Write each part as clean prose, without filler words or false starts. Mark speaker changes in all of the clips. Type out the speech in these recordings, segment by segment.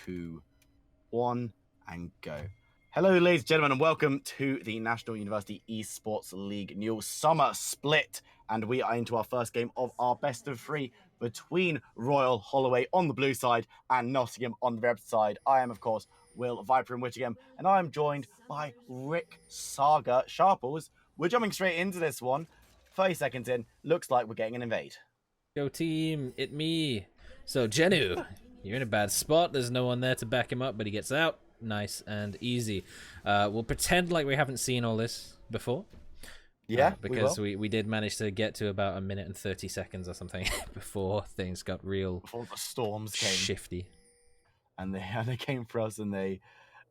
Speaker 1: 2, 1, and go. Hello, ladies and gentlemen, and welcome to the National University Esports League NUEL Summer Split. And we are into our first game of our best of 3 between RHUL Holloway on the blue side and Nottingham on the red side. I am, of course, Will Viper and Whittingham, and I am joined by Rick Saga Sharples. We're jumping straight into this one. 30 seconds in, looks like we're getting an invade.
Speaker 2: Go team, it me. So Genu, you're in a bad spot. There's no one there to back him up, but he gets out. Nice and easy. We'll pretend like we haven't seen all this before.
Speaker 1: Yeah,
Speaker 2: because we did manage to get to about 1 minute and 30 seconds or something before things got real.
Speaker 1: Before the storms came.
Speaker 2: Shifty.
Speaker 1: And they came for us and they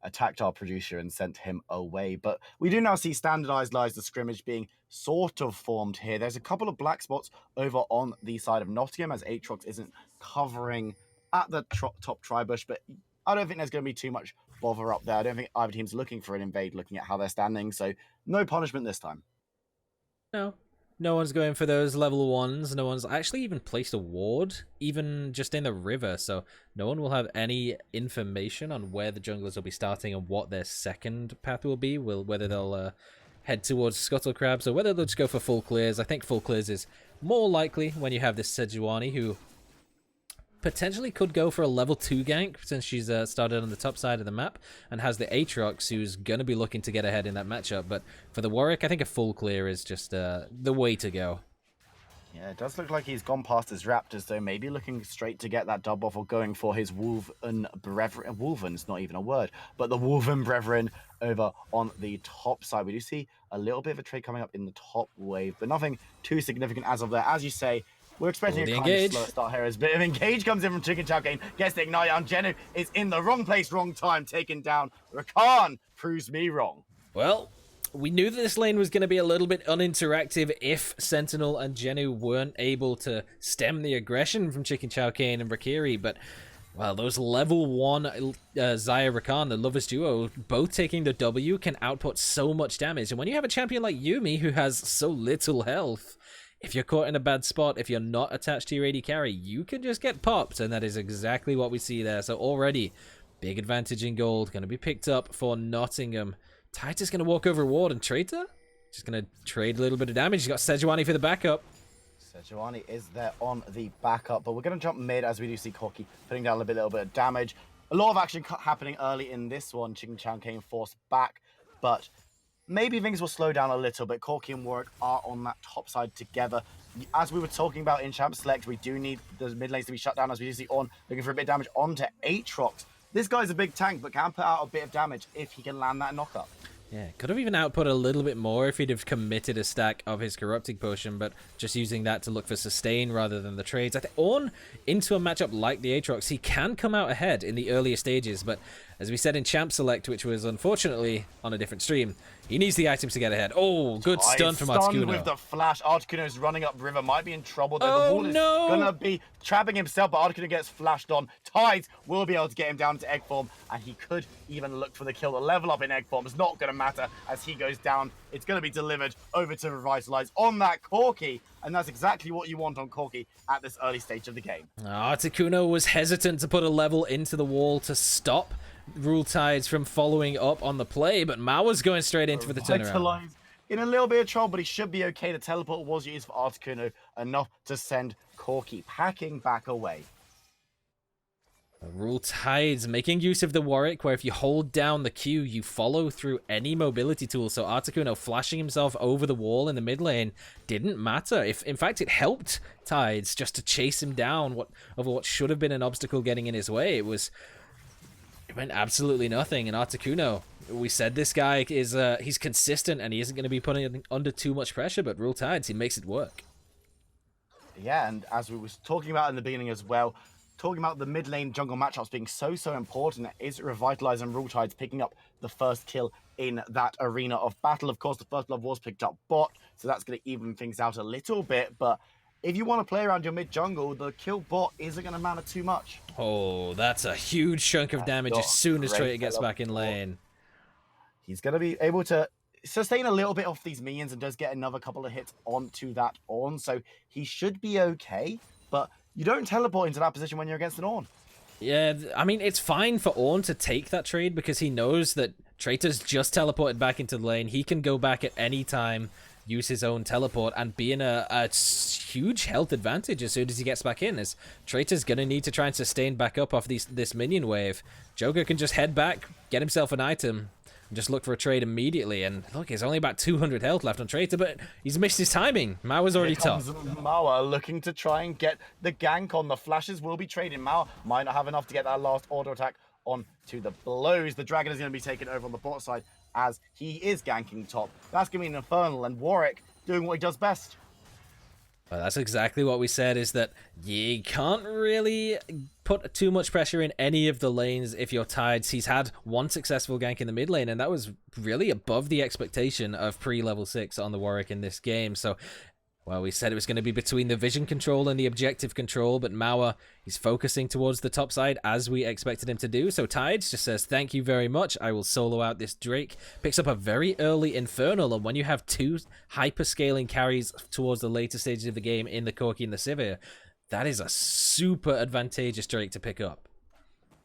Speaker 1: attacked our producer and sent him away. But we do now see standardized lines of scrimmage being sort of formed here. There's a couple of black spots over on the side of Nottingham as Aatrox isn't covering at the top tri-bush, but I don't think there's going to be too much bother up there. I don't think either team's looking for an invade, looking at how they're standing, so no punishment this time.
Speaker 2: No one's going for those level 1s. No one's actually even placed a ward, even just in the river, so no one will have any information on where the junglers will be starting and what their second path will be, whether they'll head towards Scuttle Crabs or whether they'll just go for full clears. I think full clears is more likely when you have this Sejuani, who potentially could go for a level 2 gank since she's started on the top side of the map and has the Aatrox, who's going to be looking to get ahead in that matchup. But for the Warwick, I think a full clear is just the way to go.
Speaker 1: Yeah, it does look like he's gone past his Raptors, though, maybe looking straight to get that dub off or going for his Wolven Brethren. Wolven's not even a word, but the Wolven Brethren over on the top side. We do see a little bit of a trade coming up in the top wave, but nothing too significant as of there. As you say, we're expecting a kind of slow start here as a bit of engage comes in from Chicken Chow Game, gets the ignite on. Genu is in the wrong place, wrong time, taken down. Rakan proves me wrong.
Speaker 2: Well, we knew that this lane was going to be a little bit uninteractive if Sentinel and Genu weren't able to stem the aggression from Chicken Chow Kane and Brakiri, but well, those level 1 Xayah Rakan, the Lovers Duo, both taking the W, can output so much damage. And when you have a champion like Yuumi who has so little health, if you're caught in a bad spot, if you're not attached to your AD carry, you can just get popped, and that is exactly what we see there. So already, big advantage in gold, going to be picked up for Nottingham. Titus going to walk over ward and trade her. Just going to trade a little bit of damage. He's got Sejuani for the backup.
Speaker 1: Sejuani is there on the backup, but we're going to jump mid as we do see Corki putting down a little bit of damage. A lot of action happening early in this one. Chicken Chow came forced back, but maybe things will slow down a little bit. Corki and Warwick are on that top side together. As we were talking about in Champ Select, we do need the mid lanes to be shut down as we do see On looking for a bit of damage onto Aatrox. This guy's a big tank, but can put out a bit of damage if he can land that knockup.
Speaker 2: Yeah, could have even output a little bit more if he'd have committed a stack of his Corrupting Potion, but just using that to look for sustain rather than the trades. I think On, into a matchup like the Aatrox, he can come out ahead in the earlier stages, but as we said in Champ Select, which was unfortunately on a different stream, he needs the items to get ahead. Oh, good stun from Articuno.
Speaker 1: Stunned with the flash. Articuno is running up river, might be in trouble though.
Speaker 2: Oh,
Speaker 1: the wall is
Speaker 2: no!
Speaker 1: gonna be trapping himself, but Articuno gets flashed on. Tides will be able to get him down to egg form, and he could even look for the kill. The level up in egg form is not gonna matter as he goes down. It's gonna be delivered over to Revitalize on that Corki, and that's exactly what you want on Corki at this early stage of the game.
Speaker 2: Articuno was hesitant to put a level into the wall to stop RHUL Tides from following up on the play, but Mawa's going straight into for the turnaround.
Speaker 1: In a little bit of trouble, but he should be okay. The teleport was used for Articuno, enough to send Corki packing back away.
Speaker 2: RHUL Tides making use of the Warwick, where if you hold down the Q, you follow through any mobility tool. So Articuno flashing himself over the wall in the mid lane didn't matter. In fact, it helped Tides just to chase him down over what should have been an obstacle getting in his way. It went absolutely nothing. And Articuno, we said this guy is he's consistent and he isn't going to be putting under too much pressure, but RHUL Tides, he makes it work.
Speaker 1: Yeah, and as we was talking about in the beginning as well, talking about the mid lane jungle matchups being so important, is Revitalize and RHUL Tides picking up the first kill in that arena of battle. Of course, the first blood was picked up bot, so that's going to even things out a little bit, but if you want to play around your mid jungle, the kill bot isn't going to matter too much.
Speaker 2: Oh, that's a huge chunk of damage as soon as Traitor gets back in lane.
Speaker 1: He's going to be able to sustain a little bit off these minions and does get another couple of hits onto that On, so he should be okay, but you don't teleport into that position when you're against an On.
Speaker 2: Yeah, I mean, it's fine for Ornn to take that trade because he knows that Traitor's just teleported back into the lane. He can go back at any time, use his own teleport, and be in a huge health advantage as soon as he gets back in, as Traitor's going to need to try and sustain back up off this minion wave. Joker can just head back, get himself an item, and just look for a trade immediately. And look, there's only about 200 health left on Traitor, but he's missed his timing. Mao's already top.
Speaker 1: Mao looking to try and get the gank on. The flashes will be trading. Mao might not have enough to get that last auto attack on to the blows. The dragon is going to be taken over on the bot side as he is ganking top. That's going to be an Infernal, and Warwick doing what he does best.
Speaker 2: Well, that's exactly what we said, is that you can't really put too much pressure in any of the lanes if you're Tides. He's had one successful gank in the mid lane, and that was really above the expectation of pre-level 6 on the Warwick in this game. So, well, we said it was going to be between the vision control and the objective control, but Mauer, he's focusing towards the top side as we expected him to do. So Tides just says, thank you very much, I will solo out this Drake. Picks up a very early Infernal, and when you have two hyper-scaling carries towards the later stages of the game in the Corki and the Sivir, that is a super advantageous Drake to pick up.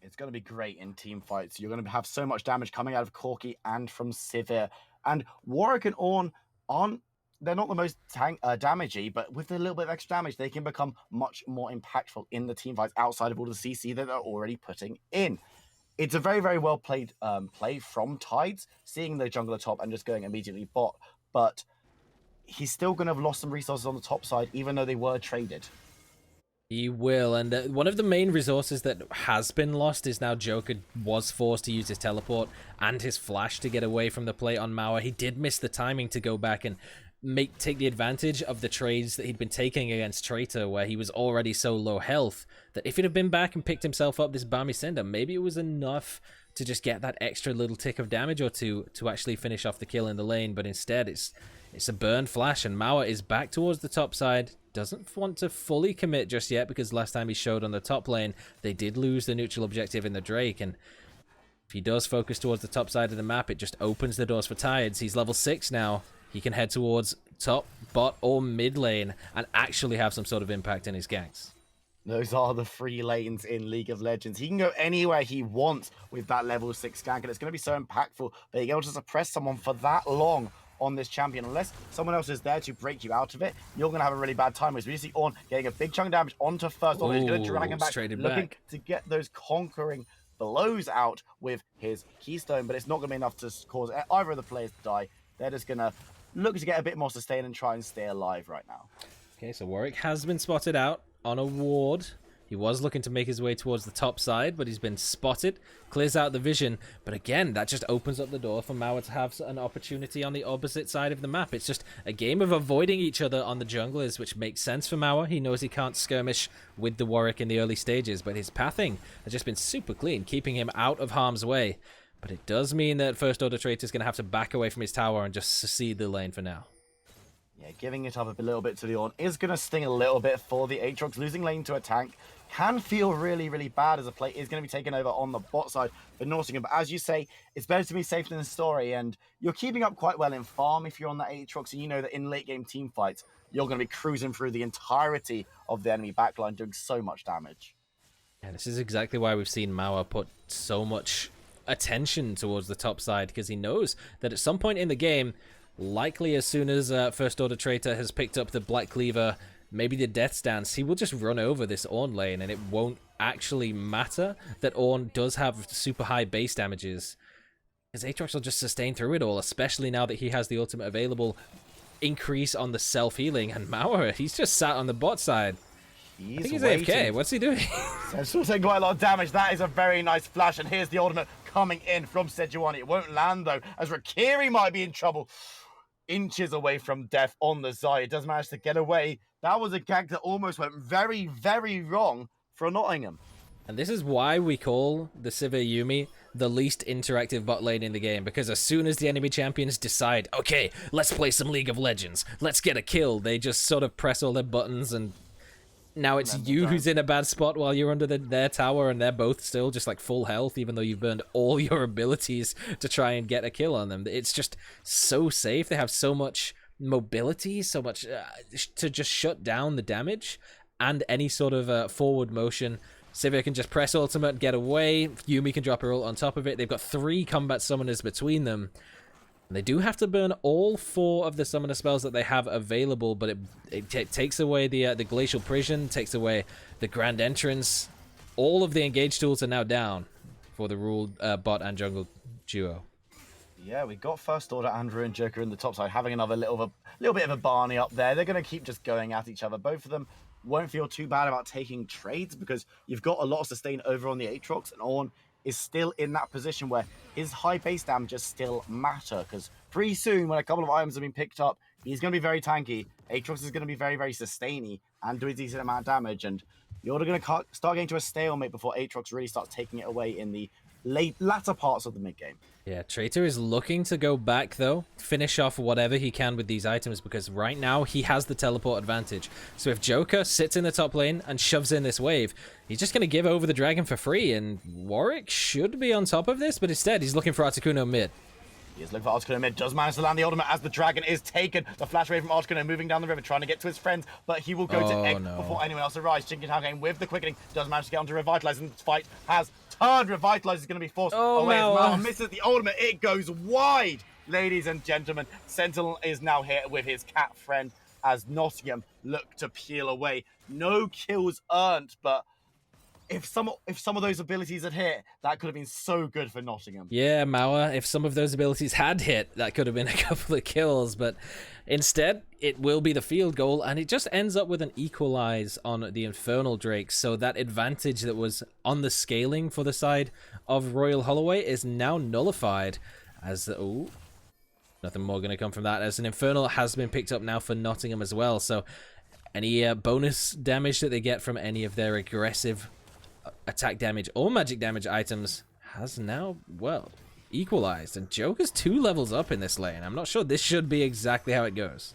Speaker 1: It's going to be great in team fights. You're going to have so much damage coming out of Corki and from Sivir. And Warwick and Ornn aren't, they're not the most damagey, but with a little bit of extra damage, they can become much more impactful in the team fights outside of all the CC that they're already putting in. It's a very, very well played play from Tides, seeing the jungler top and just going immediately bot, but he's still going to have lost some resources on the top side, even though they were traded.
Speaker 2: He will, and one of the main resources that has been lost is now Joker was forced to use his teleport and his flash to get away from the plate on Mauer. He did miss the timing to go back and take the advantage of the trades that he'd been taking against Traitor, where he was already so low health that if he'd have been back and picked himself up this Balmy Cinder, maybe it was enough to just get that extra little tick of damage or two to actually finish off the kill in the lane. But instead, it's a burn flash, and Mauer is back towards the top side. Doesn't want to fully commit just yet, because last time he showed on the top lane, they did lose the neutral objective in the Drake, and if he does focus towards the top side of the map, it just opens the doors for Tides. He's level 6 now. He can head towards top, bot, or mid lane and actually have some sort of impact in his ganks.
Speaker 1: Those are the free lanes in League of Legends. He can go anywhere he wants with that level 6 gank, and it's going to be so impactful being able to suppress someone for that long on this champion. Unless someone else is there to break you out of it, you're going to have a really bad time. As we see Ornn getting a big chunk of damage onto first. He's going to drag him back, looking to get those conquering blows out with his keystone, but it's not going to be enough to cause either of the players to die. They're just going to look to get a bit more sustain and try and stay alive right now.
Speaker 2: Okay, so Warwick has been spotted out on a ward. He was looking to make his way towards the top side, but he's been spotted. Clears out the vision, but again, that just opens up the door for Mauer to have an opportunity on the opposite side of the map. It's just a game of avoiding each other on the junglers, which makes sense for Mauer. He knows he can't skirmish with the Warwick in the early stages, but his pathing has just been super clean, keeping him out of harm's way. But it does mean that First Order Traitor is going to have to back away from his tower and just secede the lane for now.
Speaker 1: Yeah, giving it up a little bit to the Ornn is going to sting a little bit for the Aatrox. Losing lane to a tank can feel really, really bad, as a play is going to be taken over on the bot side for Nottingham. But as you say, it's better to be safe than sorry, and you're keeping up quite well in farm if you're on that Aatrox, and you know that in late game team fights, you're going to be cruising through the entirety of the enemy backline, doing so much damage.
Speaker 2: Yeah, this is exactly why we've seen Mauer put so much attention towards the top side, because he knows that at some point in the game, likely as soon as First Order Traitor has picked up the Black Cleaver, maybe the Death's Dance, he will just run over this Ornn lane, and it won't actually matter that Ornn does have super high base damages, because Aatrox will just sustain through it all, especially now that he has the ultimate available. Increase on the self-healing, and Mauer, he's just sat on the bot side. I think he's AFK. What's he doing?
Speaker 1: So still taking quite a lot of damage. That is a very nice flash, and here's the ultimate coming in from Sejuani. It won't land, though, as Rakiri might be in trouble. Inches away from death on the Zai. It does manage to get away. That was a gag that almost went very, very wrong for Nottingham.
Speaker 2: And this is why we call the Sivir Yuumi the least interactive bot lane in the game, because as soon as the enemy champions decide, okay, let's play some League of Legends, let's get a kill, they just sort of press all their buttons, and now it's you who's in a bad spot while you're under their tower, and they're both still just like full health, even though you've burned all your abilities to try and get a kill on them. It's just so safe. They have so much mobility, so much to just shut down the damage and any sort of forward motion Sivir can just press ultimate, get away. Yuumi can drop her ult on top of it. They've got 3 combat summoners between them. And they do have to burn all 4 of the summoner spells that they have available, but it takes away the Glacial Prison, takes away the Grand Entrance. All of the engage tools are now down for the RHUL bot and jungle duo.
Speaker 1: Yeah, we got First Order Andrew and Joker in the top side, having another little bit of a Barney up there. They're going to keep just going at each other. Both of them won't feel too bad about taking trades because you've got a lot of sustain over on the Aatrox, and Ornn is still in that position where his high base damages still matter, because pretty soon when a couple of items have been picked up, he's going to be very tanky. Aatrox is going to be very, very sustainy and do a decent amount of damage, and you're going to start getting to a stalemate before Aatrox really starts taking it away in the latter parts of the mid game.
Speaker 2: Yeah, Traitor is looking to go back, though, finish off whatever he can with these items, because right now he has the teleport advantage. So if Joker sits in the top lane and shoves in this wave, he's just going to give over the dragon for free, and Warwick should be on top of this, but instead he's looking for Articuno mid.
Speaker 1: He is looking for Articuno mid, does manage to land the ultimate as the dragon is taken. The flash away from Articuno, moving down the river, trying to get to his friends, but he will go to egg before anyone else arrives. Chicken with the quickening, does manage to get onto Revitalize, and the fight has turned. Revitalize is going to be forced away. Mao misses the ultimate, it goes wide. Ladies and gentlemen, Sentinel is now here with his cat friend as Nottingham look to peel away. No kills earned, but if some of those abilities had hit, that could have been so good for Nottingham.
Speaker 2: Yeah, Mauer, if some of those abilities had hit, that could have been a couple of kills, but instead, it will be the field goal, and it just ends up with an equalize on the Infernal Drake, so that advantage that was on the scaling for the side of Royal Holloway is now nullified, as, nothing more going to come from that, as an Infernal has been picked up now for Nottingham as well, so any bonus damage that they get from any of their aggressive attack damage or magic damage items has now, well, equalized, and Joker's 2 levels up in this lane. I'm not sure this should be exactly how it goes.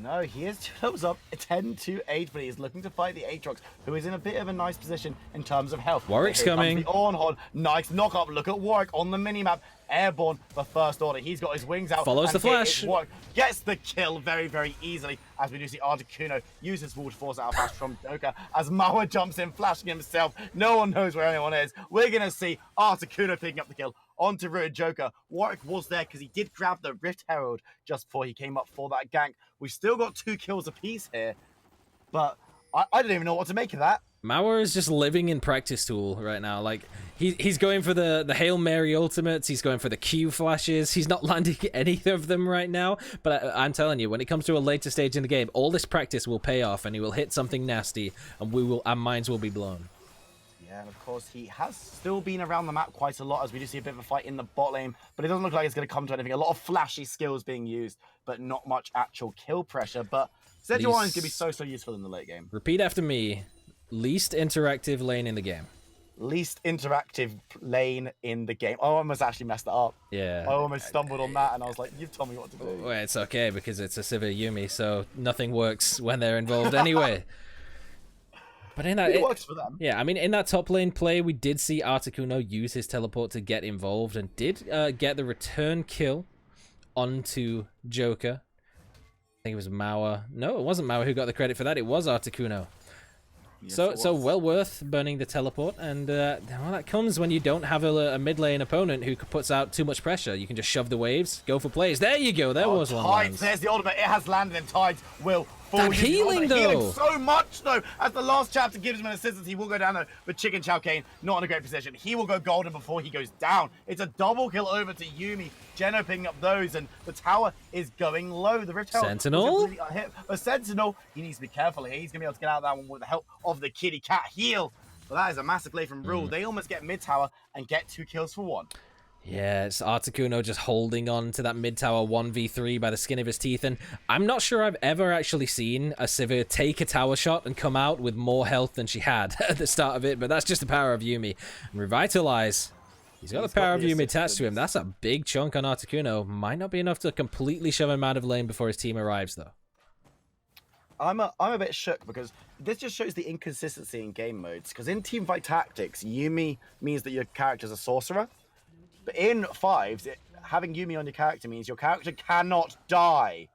Speaker 1: No, he is 2 levels up, 10-8, but he is looking to fight the Aatrox, who is in a bit of a nice position in terms of health.
Speaker 2: Warwick's coming.
Speaker 1: The Ornn, nice knock up. Look at Warwick on the minimap. Airborne for First Order. He's got his wings out.
Speaker 2: Follows the flash.
Speaker 1: Warwick gets the kill very, very easily, as we do see Articuno use his wall to force out a flash from Joker, as Mauer jumps in, flashing himself. No one knows where anyone is. We're going to see Articuno picking up the kill onto Ruined Joker. Warwick was there because he did grab the Rift Herald just before he came up for that gank. We've still got 2 kills apiece here, but I don't even know what to make of that.
Speaker 2: Mauer is just living in practice tool right now. Like, he's going for the Hail Mary ultimates, he's going for the Q flashes, he's not landing any of them right now, but I'm telling you, when it comes to a later stage in the game, all this practice will pay off, and he will hit something nasty, and our minds will be blown.
Speaker 1: Yeah, and of course, he has still been around the map quite a lot, as we do see a bit of a fight in the bot lane, but it doesn't look like it's going to come to anything. A lot of flashy skills being used, but not much actual kill pressure, but Sejuani is going to be so useful in the late game.
Speaker 2: Repeat after me. Least interactive lane in the game.
Speaker 1: Least interactive lane in the game. I almost actually messed it up.
Speaker 2: Yeah.
Speaker 1: I almost stumbled on that, and I was like, you've told me what to do.
Speaker 2: Well, it's okay, because it's a Sivir Yuumi, so nothing works when they're involved anyway. But in that,
Speaker 1: it works for them.
Speaker 2: Yeah, I mean, in that top lane play, we did see Articuno use his teleport to get involved, and did get the return kill onto Joker. I think it was Mauer. No, it wasn't Mauer who got the credit for that. It was Articuno. Yes, so well worth burning the teleport, and well, that comes when you don't have a mid lane opponent who puts out too much pressure. You can just shove the waves, go for plays. There you go. There was one.
Speaker 1: Tides. There's the ultimate. It has landed, and Tides will fall.
Speaker 2: That healing though.
Speaker 1: Healing so much though. As the last chapter gives him an assistance, he will go down though. But Chicken Chow Kane not in a great position. He will go golden before he goes down. It's a double kill over to Yuumi. Geno picking up those, and the tower is going low. The Rift Herald
Speaker 2: Sentinel?
Speaker 1: But Sentinel, he needs to be careful here. He's going to be able to get out of that one with the help of the kitty cat heal. But that is a massive play from RHUL. They almost get mid tower and get 2 kills for 1.
Speaker 2: Yeah, it's Articuno just holding on to that mid tower 1v3 by the skin of his teeth, and I'm not sure I've ever actually seen a Sivir take a tower shot and come out with more health than she had at the start of it, but that's just the power of Yuumi. And Revitalize. He's got the power of Yuumi attached to him. That's a big chunk on Articuno. Might not be enough to completely shove him out of lane before his team arrives, though.
Speaker 1: I'm a bit shook, because this just shows the inconsistency in game modes. Because in Teamfight Tactics, Yuumi means that your character's a sorcerer. But in 5s, having Yuumi on your character means your character cannot die.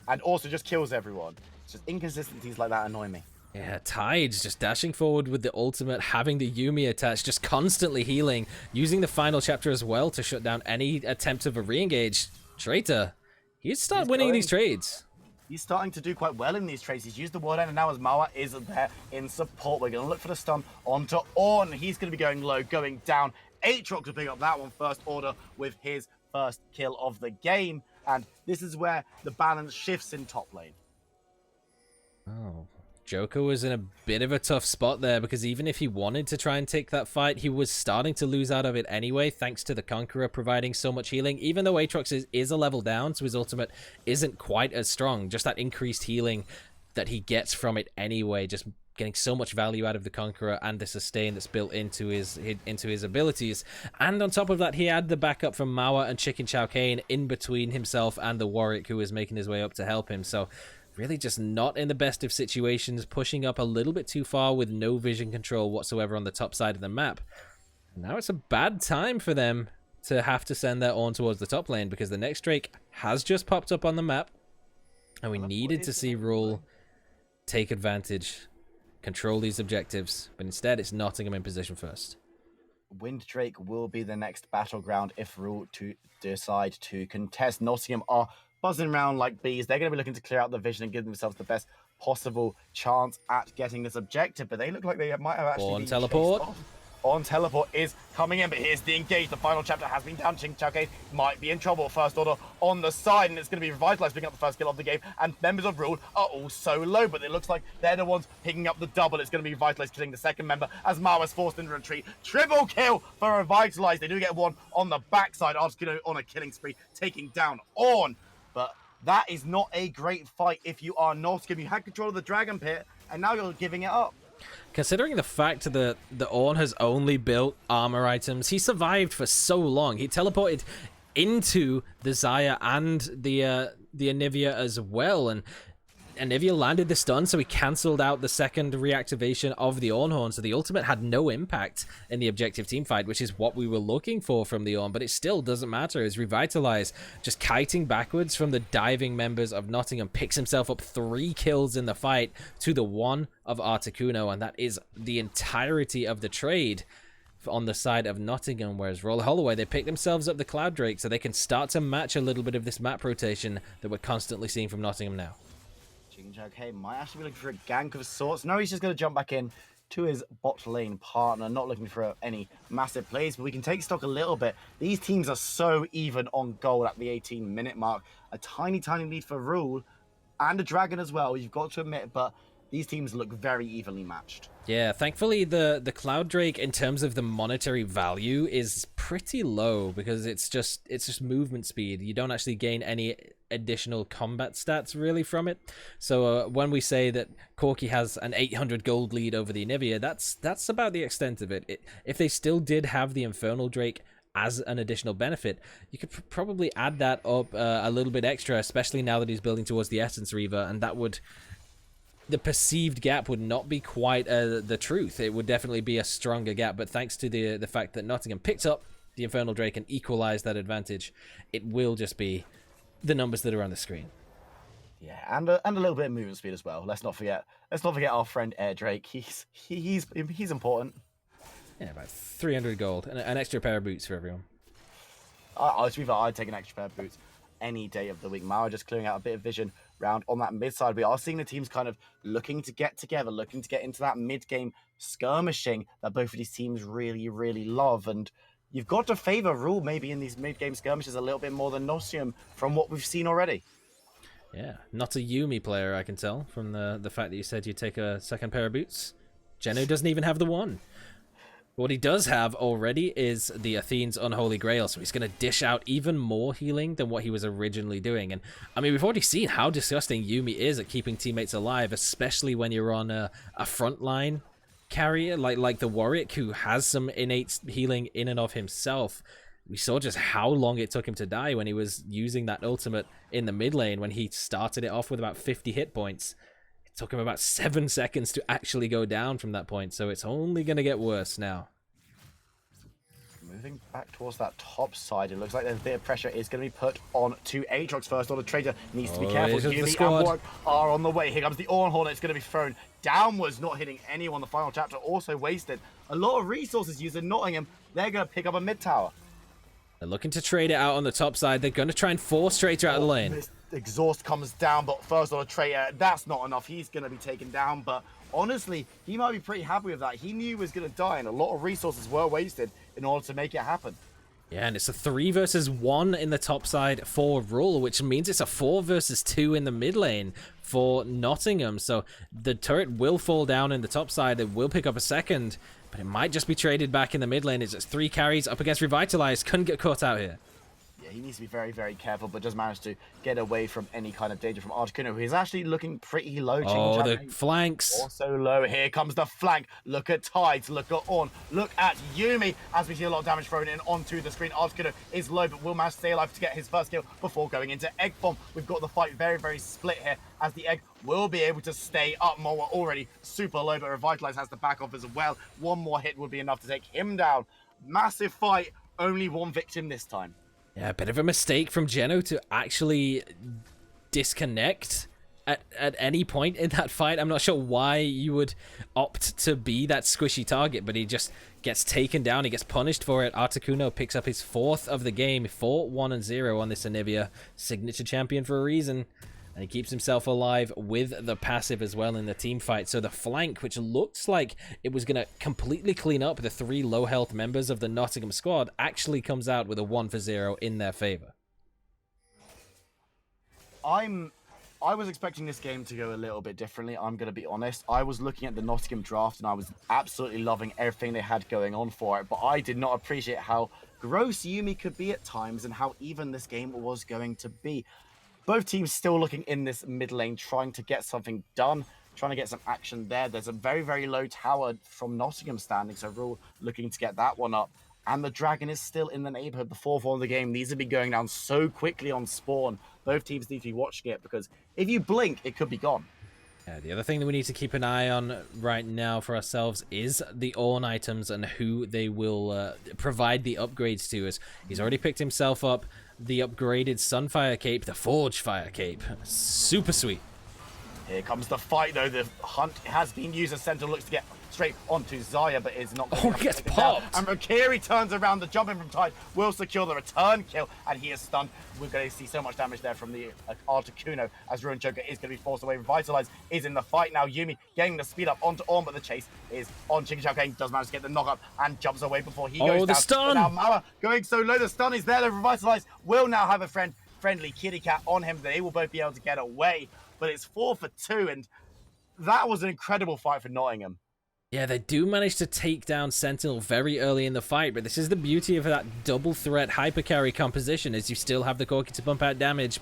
Speaker 1: And also just kills everyone. It's just inconsistencies like that annoy me.
Speaker 2: Yeah, Tide's just dashing forward with the ultimate, having the Yumi attached, just constantly healing, using the final chapter as well to shut down any attempt of a re-engage. Traitor, he'd start winning these trades.
Speaker 1: He's starting to do quite well in these trades. He's used the ward end, and now as Mawa is there in support, we're going to look for the stun onto Ornn. He's going to be going low, going down. Aatrox to pick up that one first order with his first kill of the game. And this is where the balance shifts in top lane.
Speaker 2: Oh, Joker was in a bit of a tough spot there, because even if he wanted to try and take that fight, he was starting to lose out of it anyway, thanks to the Conqueror providing so much healing. Even though Aatrox is a level down, so his ultimate isn't quite as strong, just that increased healing that he gets from it anyway, just getting so much value out of the Conqueror and the sustain that's built into his abilities. And on top of that, he had the backup from Mawa and Chicken Chow Kane in between himself and the Warwick, who was making his way up to help him. So really just not in the best of situations, pushing up a little bit too far with no vision control whatsoever on the top side of the map. Now it's a bad time for them to have to send their Ornn towards the top lane, because the next Drake has just popped up on the map, and we needed to see RHUL take advantage, control these objectives, but instead it's Nottingham in position first.
Speaker 1: Wind Drake will be the next battleground if RHUL to decide to contest. Nottingham are buzzing around like bees. They're going to be looking to clear out the vision and give themselves the best possible chance at getting this objective, but they look like they might have actually
Speaker 2: Ornn teleport.
Speaker 1: Ornn teleport is coming in, but here's the engage. The final chapter has been down. Ching Chow Kane might be in trouble. First order on the side, and it's going to be Revitalized picking up the first kill of the game, and members of RHUL are also low, but it looks like they're the ones picking up the double. It's going to be Revitalized killing the second member as Mawa's forced into retreat. Triple kill for Revitalized. They do get one on the backside. Articuno on a killing spree, taking down Ornn, but that is not a great fight if you are Nottingham. You had control of the Dragon Pit, and now you're giving it up.
Speaker 2: Considering the fact that the Ornn has only built armor items, he survived for so long. He teleported into the Xayah and the Anivia as well, and Anivia landed the stun, so he cancelled out the second reactivation of the Ornn Horn, so the ultimate had no impact in the objective team fight, which is what we were looking for from the Ornn, but it still doesn't matter. As Revitalize, just kiting backwards from the diving members of Nottingham, picks himself up 3 kills in the fight to the 1 of Articuno, and that is the entirety of the trade on the side of Nottingham, whereas Roller Holloway, they picked themselves up the Cloud Drake so they can start to match a little bit of this map rotation that we're constantly seeing from Nottingham now.
Speaker 1: Okay, might actually be looking for a gank of sorts. No, he's just going to jump back in to his bot lane partner, not looking for any massive plays, but we can take stock a little bit. These teams are so even on goal at the 18-minute mark. A tiny lead for RHUL and a Dragon as well, you've got to admit, but these teams look very evenly matched.
Speaker 2: Yeah, thankfully the Cloud Drake, in terms of the monetary value, is pretty low, because it's just movement speed. You don't actually gain any additional combat stats really from it. So when we say that Corki has an 800 gold lead over the Anivia, that's about the extent of it. If they still did have the Infernal Drake as an additional benefit, you could probably add that up a little bit extra, especially now that he's building towards the Essence Reaver, and that would... the perceived gap would not be quite the truth. It would definitely be a stronger gap, but thanks to the fact that Nottingham picked up the Infernal Drake and equalized that advantage, it will just be the numbers that are on the screen.
Speaker 1: Yeah, and a little bit of movement speed as well. Let's not forget our friend Air Drake. He's important.
Speaker 2: Yeah, about 300 gold and an extra pair of boots for everyone.
Speaker 1: To be fair, I'd take an extra pair of boots any day of the week. Mawa just clearing out a bit of vision round on that mid side. We are seeing the teams kind of looking to get together, looking to get into that mid game skirmishing that both of these teams really love. And you've got to favor RHUL maybe in these mid game skirmishes a little bit more than Nottingham from what we've seen already.
Speaker 2: Yeah, not a Yumi player, I can tell from the fact that you said you'd take a second pair of boots. Geno doesn't even have the one. What he does have already is the Athene's Unholy Grail, so he's going to dish out even more healing than what he was originally doing. And I mean, we've already seen how disgusting Yumi is at keeping teammates alive, especially when you're on a frontline carrier like the Warwick, who has some innate healing in and of himself. We saw just how long it took him to die when he was using that ultimate in the mid lane, when he started it off with about 50 hit points. Took him about 7 seconds to actually go down from that point, so it's only going to get worse now.
Speaker 1: moving back towards that top side. It looks like there's a bit of pressure is going to be put on to Aatrox first. Order Trader needs to be careful. Yumi and Warwick are on the way. Here comes the Orn Hornet. It's going to be thrown downwards, not hitting anyone. The final chapter also wasted. A lot of resources used in Nottingham. They're going to pick up a mid tower.
Speaker 2: They're looking to trade it out on the top side. They're going to try and force Traitor out of the lane.
Speaker 1: This exhaust comes down, but first Order Traitor, that's not enough. He's going to be taken down, but honestly, he might be pretty happy with that. He knew he was going to die, and a lot of resources were wasted in order to make it happen.
Speaker 2: Yeah, and it's a 3 versus 1 in the top side for RHUL, which means it's a 4 versus 2 in the mid lane for Nottingham. So the turret will fall down in the top side. It will pick up a second, but it might just be traded back in the mid lane. It's 3 carries up against Revitalized. Couldn't get caught out here.
Speaker 1: Yeah, he needs to be very, very careful, but just managed to get away from any kind of danger from Articuno, who is actually looking pretty low.
Speaker 2: Oh, the flanks.
Speaker 1: Also low. Here comes the flank. Look at Tides. Look at Orn. Look at Yumi. As we see a lot of damage thrown in onto the screen. Articuno is low, but will manage to stay alive to get his first kill before going into Egg Bomb. We've got the fight very, very split here, as the Egg will be able to stay up more. We're already super low, but Revitalize has to back off as well. One more hit would be enough to take him down. Massive fight. Only one victim this time.
Speaker 2: Yeah, a bit of a mistake from Geno to actually disconnect at any point in that fight. I'm not sure why you would opt to be that squishy target, but he just gets taken down. He gets punished for it. Articuno picks up his 4th of the game, 4-1-0 on this Anivia. Signature champion for a reason. And he keeps himself alive with the passive as well in the team fight. So the flank, which looks like it was going to completely clean up the 3 low health members of the Nottingham squad, actually comes out with a 1-0 in their favor.
Speaker 1: I was expecting this game to go a little bit differently. I'm going to be honest. I was looking at the Nottingham draft and I was absolutely loving everything they had going on for it. But I did not appreciate how gross Yumi could be at times and how even this game was going to be. Both teams still looking in this mid lane, trying to get something done, trying to get some action there. There's a very, very low tower from Nottingham standing, so RHUL looking to get that one up. And the Dragon is still in the neighborhood. The 4th one of the game needs to be going down so quickly on spawn. Both teams need to be watching it, because if you blink, it could be gone.
Speaker 2: Yeah, the other thing that we need to keep an eye on right now for ourselves is the Orn items and who they will provide the upgrades to. As he's already picked himself up the upgraded Sunfire Cape, the Forge Fire Cape. Super sweet.
Speaker 1: Here comes the fight, though. The hunt has been used as Sentinel looks to get straight onto Zaya, but is not.
Speaker 2: Oh, he gets popped.
Speaker 1: And Rakiri turns around. The jumping from Tide will secure the return kill, and he is stunned. We're going to see so much damage there from the Articuno, as Ruin Joker is going to be forced away. Revitalize is in the fight now. Yumi getting the speed up onto Orn, but the chase is on. Chicken Chow Kane does manage to get the knock up and jumps away before he goes down.
Speaker 2: The stun!
Speaker 1: But now Mala going so low. The stun is there. The Revitalize will now have a friendly kitty cat on him. They will both be able to get away, but it's 4 for 2, and that was an incredible fight for Nottingham.
Speaker 2: Yeah, they do manage to take down Sentinel very early in the fight, but this is the beauty of that double threat hyper carry composition, is you still have the Corki to bump out damage,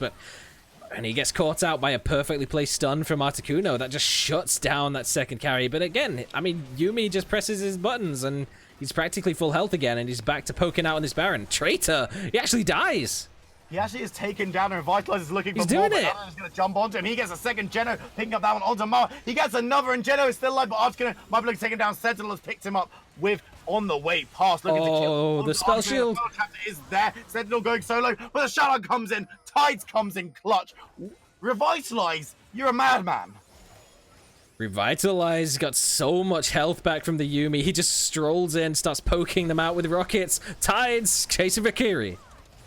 Speaker 2: and he gets caught out by a perfectly placed stun from Articuno that just shuts down that second carry. But again, I mean, Yumi just presses his buttons and he's practically full health again, and he's back to poking out on this Baron. Traitor, he actually dies.
Speaker 1: He actually is taken down, and Revitalize is looking for
Speaker 2: He's
Speaker 1: more,
Speaker 2: doing
Speaker 1: but
Speaker 2: it.
Speaker 1: Alan is going to jump onto him. He gets a second Geno, picking up that one onto Mara. He gets another, and Geno is still alive, but Articuno might be looking to take him down. Sentinel has picked him up with on the way past, looking to kill.
Speaker 2: Oh, the spell shield.
Speaker 1: The spell chapter is there. Sentinel going solo, but the Shadow comes in. Tides comes in clutch. Revitalize, you're a madman.
Speaker 2: Revitalize got so much health back from the Yumi. He just strolls in, starts poking them out with rockets. Tides chasing Rakiri.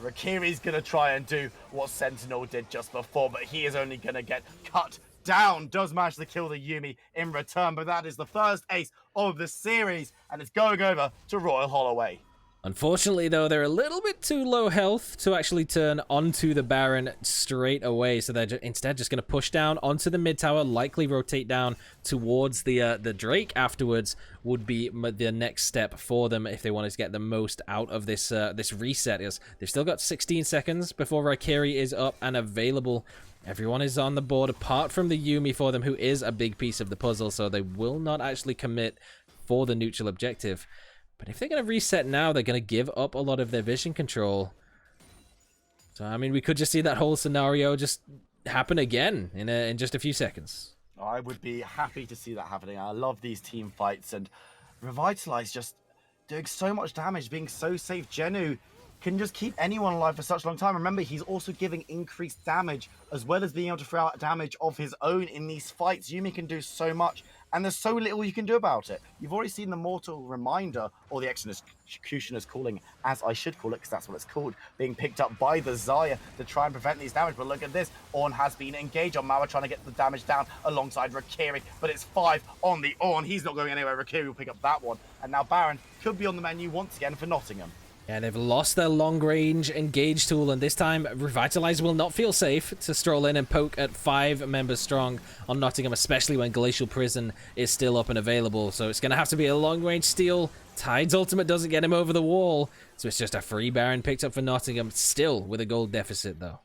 Speaker 1: Rakiri's going to try and do what Sentinel did just before, but he is only going to get cut down. Does manage to kill the Yumi in return, but that is the first ace of the series, and it's going over to Royal Holloway.
Speaker 2: Unfortunately, though, they're a little bit too low health to actually turn onto the Baron straight away, so they're instead just going to push down onto the mid tower, likely rotate down towards the Drake afterwards would be the next step for them if they wanted to get the most out of this this reset. Is they've still got 16 seconds before Raikiri is up and available. Everyone is on the board apart from the Yumi for them, who is a big piece of the puzzle, so they will not actually commit for the neutral objective. But if they're going to reset now, they're going to give up a lot of their vision control. So, I mean, we could just see that whole scenario just happen again in just a few seconds.
Speaker 1: I would be happy to see that happening. I love these team fights, and Revitalize just doing so much damage, being so safe. Genu can just keep anyone alive for such a long time. Remember, he's also giving increased damage as well as being able to throw out damage of his own in these fights. Yuumi can do so much, and there's so little you can do about it. You've already seen the Mortal Reminder, or the Executioner's Calling, as I should call it, because that's what it's called, being picked up by the Xayah to try and prevent these damage. But look at this. Ornn has been engaged on Mauer, trying to get the damage down alongside Rikiri, but it's 5 on the Ornn. He's not going anywhere. Rikiri will pick up that one, and now Baron could be on the menu once again for Nottingham.
Speaker 2: Yeah, they've lost their long-range engage tool, and this time Revitalize will not feel safe to stroll in and poke at 5 members strong on Nottingham, especially when Glacial Prison is still up and available. So it's going to have to be a long-range steal. Tide's ultimate doesn't get him over the wall, so it's just a free Baron picked up for Nottingham, still with a gold deficit, though.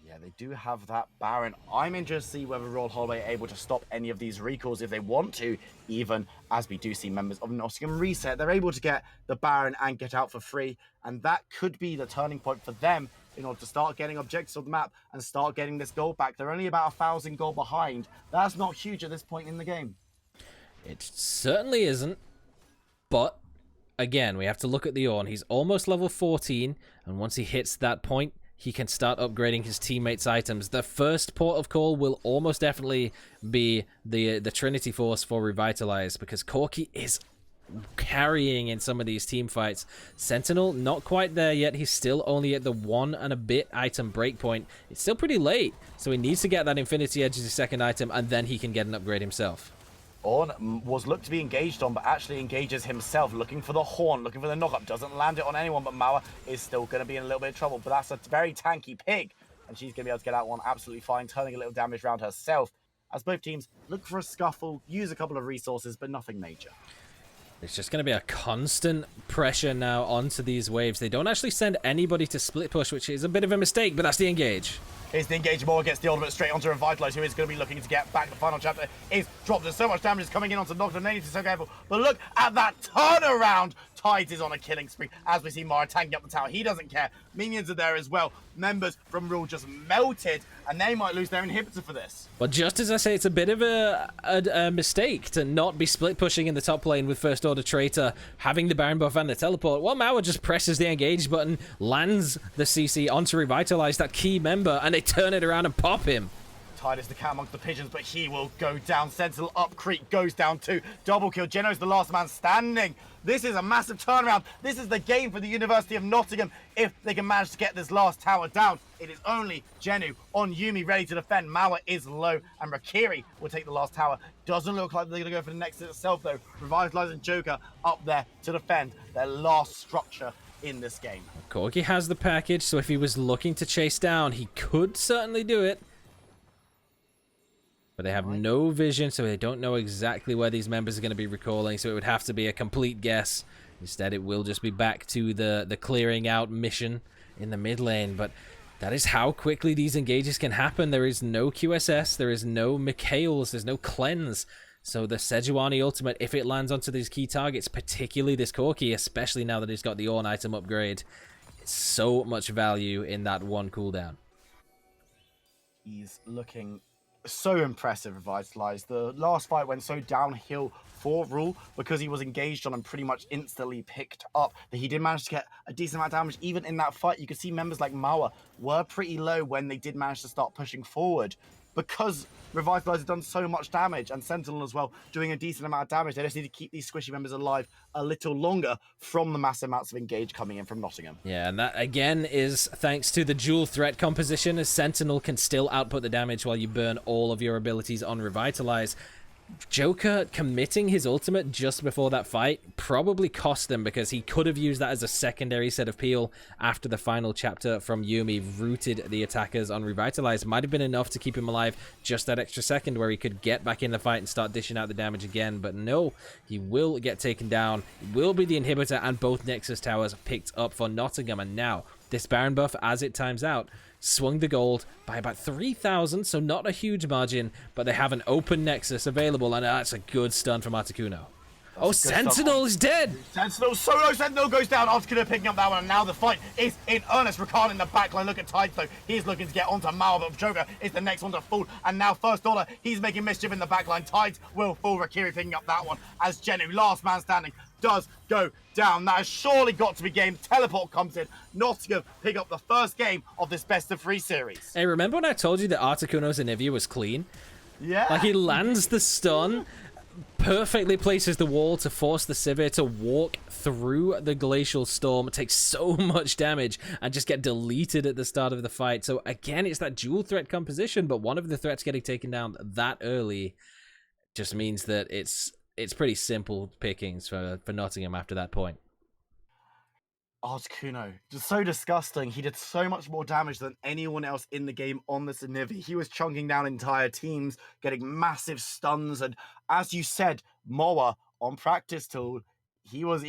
Speaker 1: Yeah, they do have that Baron. I'm interested to see whether RHUL Holloway are able to stop any of these recalls if they want to, even as we do see members of Nottingham reset. They're able to get the Baron and get out for free, and that could be the turning point for them in order to start getting objectives on the map and start getting this gold back. They're only about 1,000 gold behind. That's not huge at this point in the game.
Speaker 2: It certainly isn't, but again, we have to look at the Ornn. He's almost level 14, and once he hits that point, he can start upgrading his teammates' items. The first port of call will almost definitely be the Trinity Force for Revitalize, because Corki is carrying in some of these team fights. Sentinel, not quite there yet. He's still only at the 1 and a bit item breakpoint. It's still pretty late, so he needs to get that Infinity Edge as his second item, and then he can get an upgrade himself.
Speaker 1: Ornn was looked to be engaged on, but actually engages himself, looking for the Horn, looking for the knockup. Doesn't land it on anyone, but Mauer is still going to be in a little bit of trouble. But that's a very tanky pig, and she's going to be able to get that one absolutely fine, turning a little damage around herself, as both teams look for a scuffle, use a couple of resources, but nothing major.
Speaker 2: It's just going to be a constant pressure now onto these waves. They don't actually send anybody to split push, which is a bit of a mistake, but that's the engage.
Speaker 1: Here's the engage. Moore gets the ultimate straight onto Revitalize, who is going to be looking to get back. The final chapter is dropped. There's so much damage coming in onto Nocturne. They need to be so careful. But look at that turnaround. Tides is on a killing spree as we see Mara tanking up the tower. He doesn't care. Minions are there as well. Members from RHUL just melted, and they might lose their inhibitor for this.
Speaker 2: But just as I say, it's a bit of a mistake to not be split pushing in the top lane with First Order Traitor, having the Baron buff and the teleport. Well, Mauer just presses the engage button, lands the CC onto Revitalize, that key member, and they turn it around and pop him.
Speaker 1: Tide is the cat amongst the pigeons, but he will go down. Sentinel up, Creek goes down too. Double kill. Geno's the last man standing. This is a massive turnaround. This is the game for the University of Nottingham if they can manage to get this last tower down. It is only Genu on Yuumi ready to defend. Mauer is low, and Rikiri will take the last tower. Doesn't look like they're going to go for the next itself, though. Revitalize and Joker up there to defend their last structure in this game.
Speaker 2: Corki has the package, so if he was looking to chase down, he could certainly do it. But they have no vision, so they don't know exactly where these members are going to be recalling, so it would have to be a complete guess. Instead, it will just be back to the clearing out mission in the mid lane. But that is how quickly these engages can happen. There is no QSS, there is no Mikhails, there's no cleanse. So the Sejuani ultimate, if it lands onto these key targets, particularly this Corki, especially now that he's got the Ornn item upgrade, it's so much value in that one cooldown.
Speaker 1: He's looking so impressive, Revitalized. The last fight went so downhill for RHUL because he was engaged on and pretty much instantly picked up that he did manage to get a decent amount of damage. Even in that fight, you could see members like Mauer were pretty low when they did manage to start pushing forward because Revitalize has done so much damage, and Sentinel as well doing a decent amount of damage. They just need to keep these squishy members alive a little longer from the massive amounts of engage coming in from Nottingham.
Speaker 2: Yeah, and that again is thanks to the dual threat composition, as Sentinel can still output the damage while you burn all of your abilities on Revitalize. Joker committing his ultimate just before that fight probably cost them, because he could have used that as a secondary set of peel after the final chapter from Yuumi rooted the attackers on Revitalize. Might have been enough to keep him alive just that extra second where he could get back in the fight and start dishing out the damage again. But no, he will get taken down. It will be the inhibitor, and both Nexus towers picked up for Nottingham. And now this Baron buff, as it times out, swung the gold by about 3,000, so not a huge margin, but they have an open Nexus available, and that's a good stun from Articuno. Oh, Sentinel is dead!
Speaker 1: Sentinel solo, Sentinel goes down. Articuno picking up that one, and now the fight is in earnest. Rakan in the backline. Look at Tides though. He's looking to get onto Mauer, but Joker is the next one to fall. And now First Order, he's making mischief in the backline. Tides will fall. Rikiri picking up that one as Genu, last man standing, does go down. That has surely got to be game. Teleport comes in. Nottingham pick up the first game of this best-of-3 series.
Speaker 2: Hey, remember when I told you that Articuno's Anivia was clean?
Speaker 1: Yeah.
Speaker 2: Like, he lands the stun, perfectly places the wall to force the Sivir to walk through the Glacial Storm, takes so much damage, and just get deleted at the start of the fight. So again, it's that dual threat composition, but one of the threats getting taken down that early just means that it's pretty simple pickings for Nottingham after that point.
Speaker 1: Articuno, just so disgusting. He did so much more damage than anyone else in the game on the Sinivi. He was chunking down entire teams, getting massive stuns, and as you said, Moa on practice tool, he was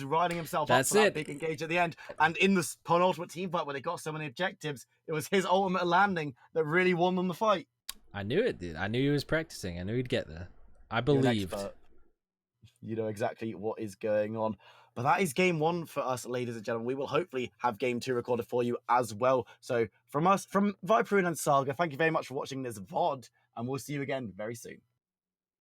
Speaker 1: riding himself up for that big engage at the end. And in the penultimate team fight where they got so many objectives, it was his ultimate landing that really won them the fight.
Speaker 2: I knew it, dude. I knew he was practicing. I knew he'd get there. I believed.
Speaker 1: You know exactly what is going on. But that is game 1 for us, ladies and gentlemen. We will hopefully have game 2 recorded for you as well. So from us, from Viperune and Saga, thank you very much for watching this VOD, and we'll see you again very soon.